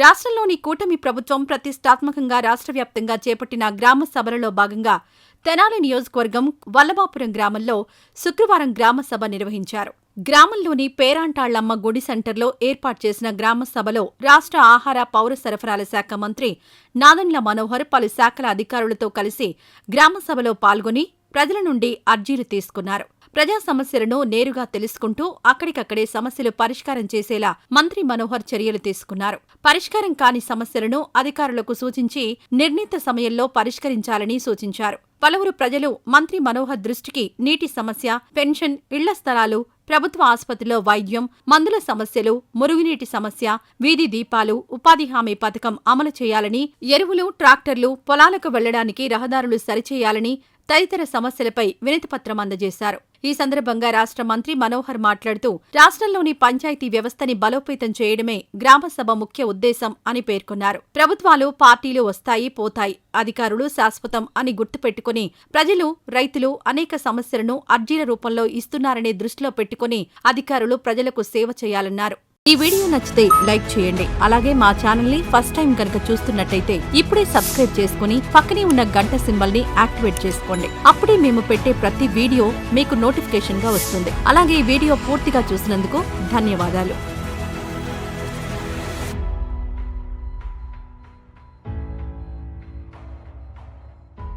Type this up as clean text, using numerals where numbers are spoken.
రాష్ట్రంలోని కూటమి ప్రభుత్వం ప్రతిష్టాత్మకంగా రాష్ట్ర వ్యాప్తంగా చేపట్టిన గ్రామ సభలలో భాగంగా తెనాలి నియోజకవర్గం వల్లభాపురం గ్రామంలో శుక్రవారం గ్రామ సభ నిర్వహించారు. గ్రామంలోని పేరాంటాళ్లమ్మ గుడి సెంటర్లో ఏర్పాటు చేసిన గ్రామ సభలో రాష్ట్ర ఆహార పౌర సరఫరాల శాఖ మంత్రి నాదెండ్ల మనోహర్ పలు శాఖల అధికారులతో కలిసి గ్రామ సభలో పాల్గొని ప్రజల నుండి అర్జీలు తీసుకున్నారు. ప్రజా సమస్యలను నేరుగా తెలుసుకుంటూ అక్కడికక్కడే సమస్యలు పరిష్కారం చేసేలా మంత్రి మనోహర్ చర్యలు తీసుకున్నారు. పరిష్కారం కాని సమస్యలను అధికారులకు సూచించి నిర్ణీత సమయంలో పరిష్కరించాలని సూచించారు. పలువురు ప్రజలు మంత్రి మనోహర్ దృష్టికి నీటి సమస్య, పెన్షన్, ఇళ్ల స్థలాలు, ప్రభుత్వ ఆసుపత్రిలో వైద్యం, మందుల సమస్యలు, మురుగునీటి సమస్య, వీధి దీపాలు, ఉపాధి హామీ పథకం అమలు చేయాలని, ఎరువులు, ట్రాక్టర్లు పొలాలకు వెళ్లడానికి రహదారులు సరిచేయాలని తదితర సమస్యలపై వినతిపత్రం అందజేశారు. ఈ సందర్భంగా రాష్ట్ర మంత్రి మనోహర్ మాట్లాడుతూ రాష్ట్రంలోని పంచాయతీ వ్యవస్థని బలోపేతం చేయడమే గ్రామసభ ముఖ్య ఉద్దేశం అని పేర్కొన్నారు. ప్రభుత్వాలు, పార్టీలు వస్తాయి, పోతాయి, అధికారులు శాశ్వతం అని గుర్తుపెట్టుకుని ప్రజలు, రైతులు అనేక సమస్యలను అర్జీల రూపంలో ఇస్తున్నారనే దృష్టిలో పెట్టుకుని అధికారులు ప్రజలకు సేవ చేయాలన్నారు. ఈ వీడియో నచ్చితే లైక్ చేయండి. అలాగే మా ఛానల్ ని ఫస్ట్ టైం కనుక చూస్తున్నట్టయితే ఇప్పుడే సబ్స్క్రైబ్ చేసుకుని పక్కనే ఉన్న గంట సింబల్ ని యాక్టివేట్ చేసుకోండి. అప్పుడే మేము పెట్టే ప్రతి వీడియో మీకు నోటిఫికేషన్ గా వస్తుంది. అలాగే ఈ వీడియో పూర్తిగా చూసినందుకు ధన్యవాదాలు.